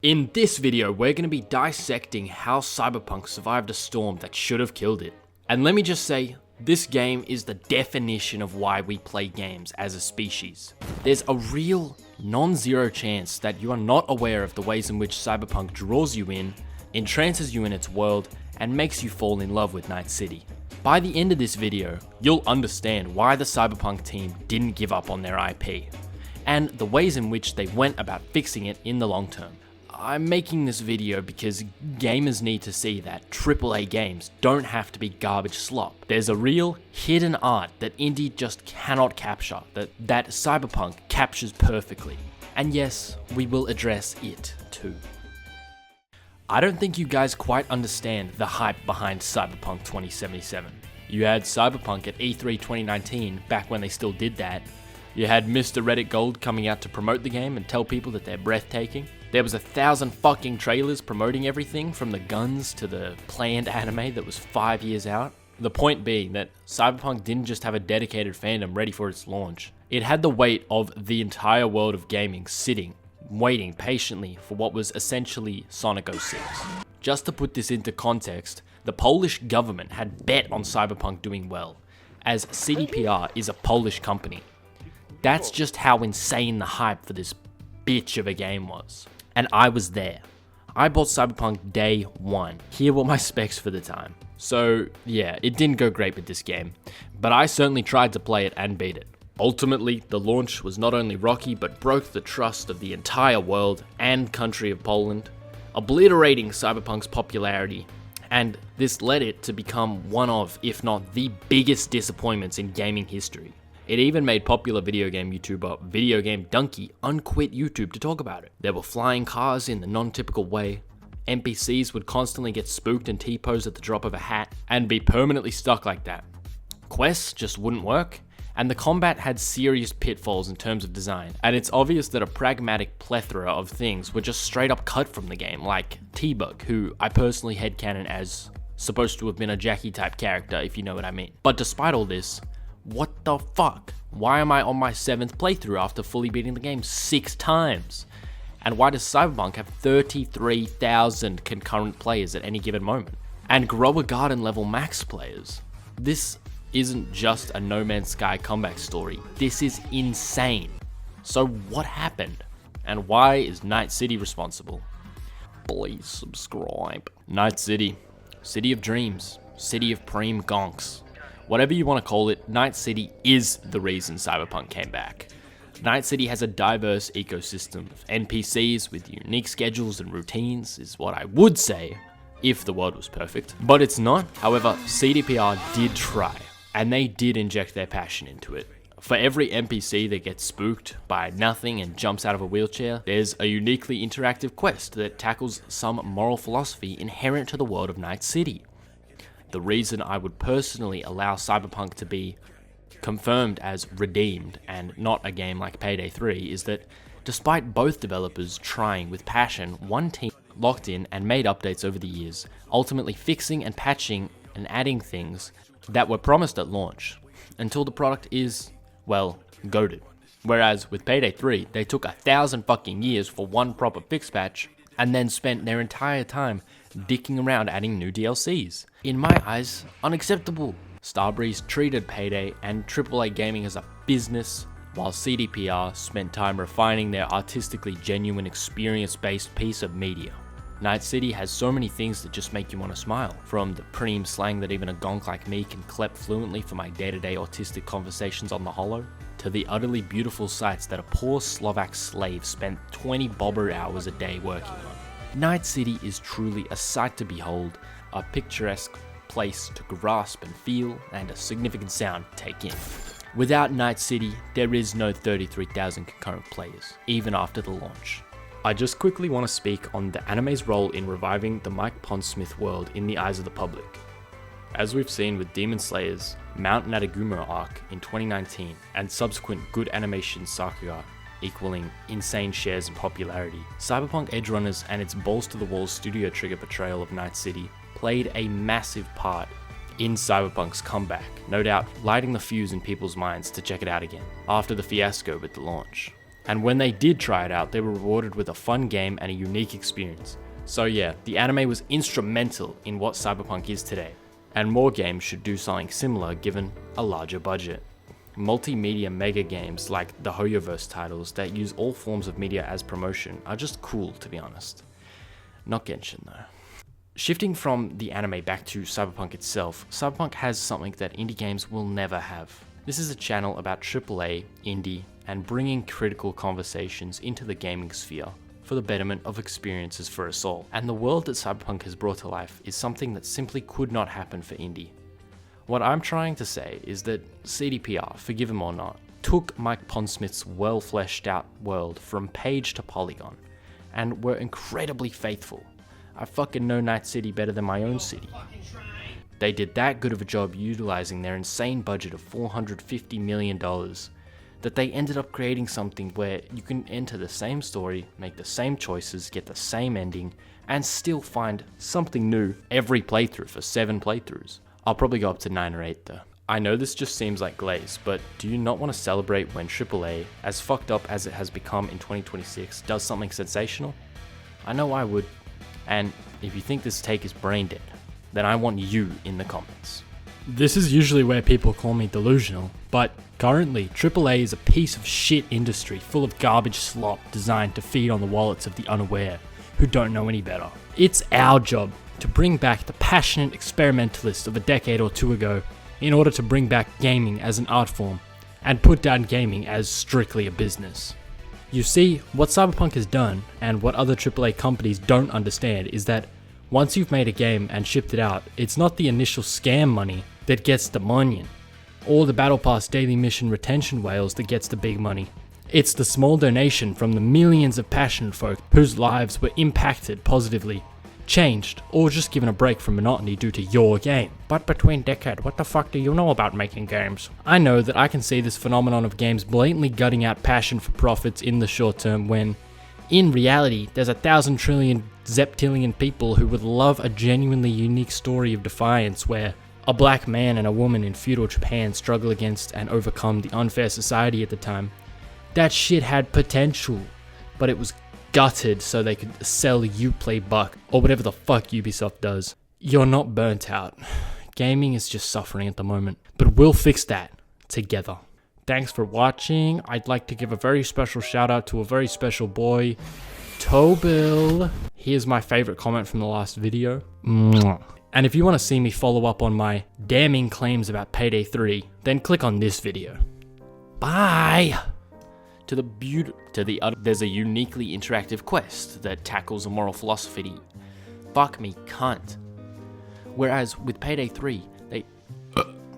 In this video, we're going to be dissecting how Cyberpunk survived a storm that should have killed it. And let me just say, this game is the definition of why we play games as a species. There's a real non-zero chance that you are not aware of the ways in which Cyberpunk draws you in, entrances you in its world, and makes you fall in love with Night City. By the end of this video, you'll understand why the Cyberpunk team didn't give up on their IP, and the ways in which they went about fixing it in the long term. I'm making this video because gamers need to see that AAA games don't have to be garbage slop. There's a real hidden art that indie just cannot capture, that Cyberpunk captures perfectly. And yes, we will address it too. I don't think you guys quite understand the hype behind Cyberpunk 2077. You had Cyberpunk at E3 2019, back when they still did that. You had Mr. Reddit Gold coming out to promote the game and tell people that they're breathtaking. There was 1,000 fucking trailers promoting everything from the guns to the planned anime that was 5 years out. The point being that Cyberpunk didn't just have a dedicated fandom ready for its launch. It had the weight of the entire world of gaming sitting, waiting patiently for what was essentially Sonic 06. Just to put this into context, the Polish government had bet on Cyberpunk doing well, as CDPR is a Polish company. That's just how insane the hype for this bitch of a game was. And I was there. I bought Cyberpunk day one. Here were my specs for the time. So yeah, it didn't go great with this game, but I certainly tried to play it and beat it. Ultimately, the launch was not only rocky, but broke the trust of the entire world and country of Poland, obliterating Cyberpunk's popularity, and this led it to become one of, if not the biggest disappointments in gaming history. It even made popular video game YouTuber Video Game Donkey unquit YouTube to talk about it. There were flying cars in the non-typical way, NPCs would constantly get spooked and T-pose at the drop of a hat, and be permanently stuck like that. Quests just wouldn't work, and the combat had serious pitfalls in terms of design, and it's obvious that a pragmatic plethora of things were just straight up cut from the game, like T-Bug, who I personally headcanon as supposed to have been a Jackie type character, if you know what I mean. But despite all this, what the fuck? Why am I on my 7th playthrough after fully beating the game 6 times? And why does Cyberpunk have 33,000 concurrent players at any given moment? And Grower Garden level max players? This isn't just a No Man's Sky comeback story. This is insane. So what happened? And why is Night City responsible? Please subscribe. Night City. City of Dreams. City of Preem Gonks. Whatever you want to call it, Night City is the reason Cyberpunk came back. Night City has a diverse ecosystem of NPCs with unique schedules and routines, is what I would say, if the world was perfect. But it's not. However, CDPR did try, and they did inject their passion into it. For every NPC that gets spooked by nothing and jumps out of a wheelchair, there's a uniquely interactive quest that tackles some moral philosophy inherent to the world of Night City. The reason I would personally allow Cyberpunk to be confirmed as redeemed and not a game like Payday 3 is that despite both developers trying with passion, one team locked in and made updates over the years, ultimately fixing and patching and adding things that were promised at launch, until the product is, well, goated. Whereas with Payday 3, they took 1,000 fucking years for one proper fix patch, and then spent their entire time dicking around adding new DLCs. In my eyes, unacceptable. Starbreeze treated Payday and AAA gaming as a business, while CDPR spent time refining their artistically genuine experience-based piece of media. Night City has so many things that just make you want to smile, from the preem slang that even a gonk like me can clep fluently for my day-to-day autistic conversations on the holo, to the utterly beautiful sights that a poor Slovak slave spent 20 bobber hours a day working on. Night City is truly a sight to behold, a picturesque place to grasp and feel, and a significant sound to take in. Without Night City, there is no 33,000 concurrent players, even after the launch. I just quickly want to speak on the anime's role in reviving the Mike Pondsmith world in the eyes of the public. As we've seen with Demon Slayer's Mount Nadaguma arc in 2019, and subsequent good animation Sakuga equaling insane shares in popularity, Cyberpunk Edgerunners and its balls-to-the-walls Studio Trigger portrayal of Night City played a massive part in Cyberpunk's comeback, no doubt lighting the fuse in people's minds to check it out again, after the fiasco with the launch. And when they did try it out, they were rewarded with a fun game and a unique experience. So yeah, the anime was instrumental in what Cyberpunk is today. And more games should do something similar given a larger budget. Multimedia mega games like the Hoyoverse titles that use all forms of media as promotion are just cool, to be honest. Not Genshin though. Shifting from the anime back to Cyberpunk itself, Cyberpunk has something that indie games will never have. This is a channel about AAA, indie, and bringing critical conversations into the gaming sphere for the betterment of experiences for us all. And the world that Cyberpunk has brought to life is something that simply could not happen for indie. What I'm trying to say is that CDPR, forgive him or not, took Mike Pondsmith's well fleshed out world from page to polygon, and were incredibly faithful. I fucking know Night City better than my own city. They did that good of a job utilizing their insane budget of $450 million that they ended up creating something where you can enter the same story, make the same choices, get the same ending, and still find something new every playthrough for 7 playthroughs. I'll probably go up to 9 or 8 though. I know this just seems like glaze, but do you not want to celebrate when AAA, as fucked up as it has become in 2026, does something sensational? I know I would. And if you think this take is brain dead, then I want you in the comments. This is usually where people call me delusional, but currently AAA is a piece of shit industry full of garbage slop designed to feed on the wallets of the unaware who don't know any better. It's our job to bring back the passionate experimentalists of a decade or two ago in order to bring back gaming as an art form and put down gaming as strictly a business. You see, what Cyberpunk has done, and what other AAA companies don't understand, is that once you've made a game and shipped it out, it's not the initial scam money that gets the money, or the Battle Pass daily mission retention whales that gets the big money. It's the small donation from the millions of passionate folk whose lives were impacted positively, changed, or just given a break from monotony due to your game. But between decade, what the fuck do you know about making games? I know that I can see this phenomenon of games blatantly gutting out passion for profits in the short term when, in reality, there's 1,000 trillion zeptillion people who would love a genuinely unique story of defiance where a black man and a woman in feudal Japan struggle against and overcome the unfair society at the time. That shit had potential, but it was gutted so they could sell Uplay Buck or whatever the fuck Ubisoft does. You're not burnt out. Gaming is just suffering at the moment, but we'll fix that together. Thanks for watching. I'd like to give a very special shout out to a very special boy, Tobil. Here's my favorite comment from the last video. Mwah. And if you want to see me follow up on my damning claims about Payday 3, then click on this video. Bye! There's a uniquely interactive quest that tackles a moral philosophy. Fuck me, cunt. Whereas with Payday 3,